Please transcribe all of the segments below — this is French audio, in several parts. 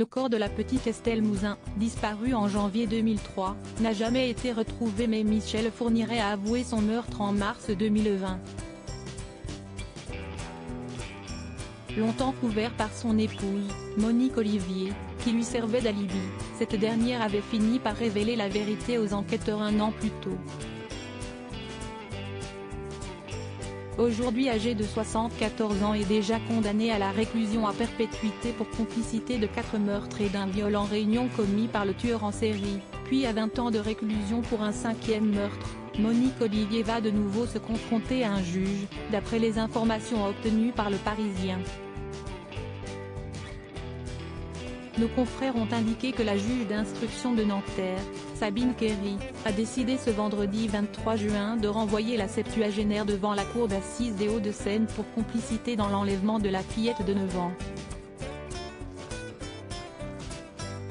Le corps de la petite Estelle Mouzin, disparue en janvier 2003, n'a jamais été retrouvé, mais Michel Fourniret a avoué son meurtre en mars 2020. Longtemps couvert par son épouse, Monique Olivier, qui lui servait d'alibi, cette dernière avait fini par révéler la vérité aux enquêteurs un an plus tôt. Aujourd'hui âgé de 74 ans et déjà condamné à la réclusion à perpétuité pour complicité de 4 meurtres et d'un viol en réunion commis par le tueur en série, puis à 20 ans de réclusion pour un 5e meurtre, Monique Olivier va de nouveau se confronter à un juge, d'après les informations obtenues par Le Parisien. Nos confrères ont indiqué que la juge d'instruction de Nanterre, Sabine Kéry, a décidé ce vendredi 23 juin de renvoyer la septuagénaire devant la cour d'assises des Hauts-de-Seine pour complicité dans l'enlèvement de la fillette de 9 ans.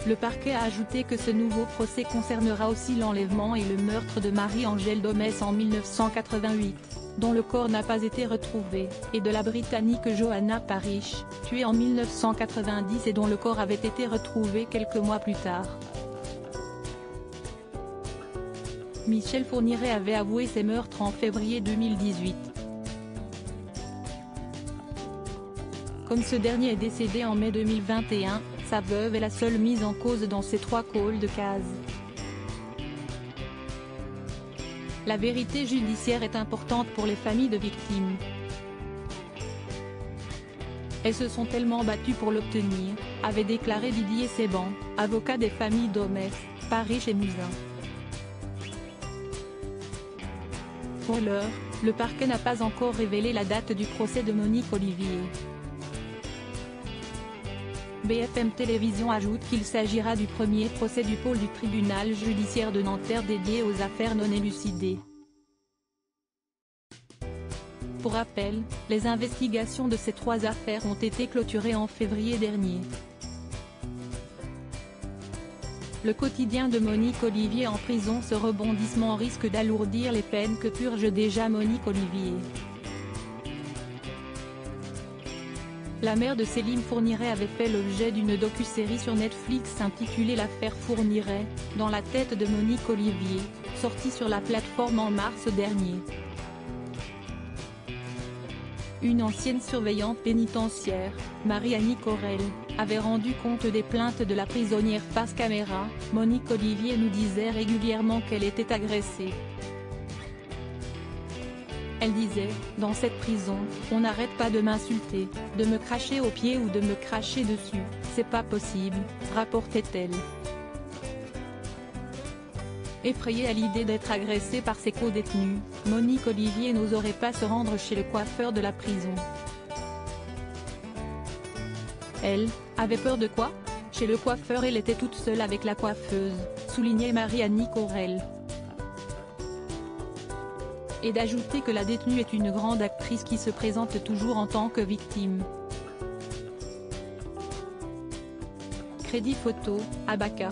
Le parquet a ajouté que ce nouveau procès concernera aussi l'enlèvement et le meurtre de Marie-Angèle Domès en 1988, dont le corps n'a pas été retrouvé, et de la Britannique Johanna Parish, tuée en 1990 et dont le corps avait été retrouvé quelques mois plus tard. Michel Fourniret avait avoué ses meurtres en février 2018. Comme ce dernier est décédé en mai 2021, sa veuve est la seule mise en cause dans ces 3 cold cases. La vérité judiciaire est importante pour les familles de victimes. Elles se sont tellement battues pour l'obtenir, avait déclaré Didier Seban, avocat des familles Domès, Parish et Mouzin. Pour l'heure, le parquet n'a pas encore révélé la date du procès de Monique Olivier. BFM Télévision ajoute qu'il s'agira du premier procès du pôle du tribunal judiciaire de Nanterre dédié aux affaires non élucidées. Pour rappel, les investigations de ces 3 affaires ont été clôturées en février dernier. Le quotidien de Monique Olivier en prison. Ce rebondissement risque d'alourdir les peines que purge déjà Monique Olivier. La mère de Céline Fourniret avait fait l'objet d'une docu-série sur Netflix intitulée L'affaire Fourniret, dans la tête de Monique Olivier, sortie sur la plateforme en mars dernier. Une ancienne surveillante pénitentiaire, Marie-Annick Aurel, avait rendu compte des plaintes de la prisonnière face caméra. Monique Olivier nous disait régulièrement qu'elle était agressée. Elle disait, dans cette prison, on n'arrête pas de m'insulter, de me cracher aux pieds ou de me cracher dessus, c'est pas possible, rapportait-elle. Effrayée à l'idée d'être agressée par ses co-détenus, Monique Olivier n'oserait pas se rendre chez le coiffeur de la prison. Elle avait peur de quoi? Chez le coiffeur elle était toute seule avec la coiffeuse, soulignait Marie-Annick Aurel. Et d'ajouter que la détenue est une grande actrice qui se présente toujours en tant que victime. Crédit photo, Abaka.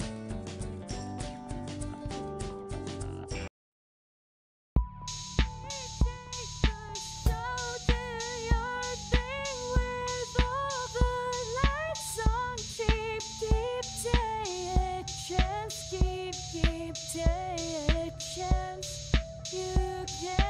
You can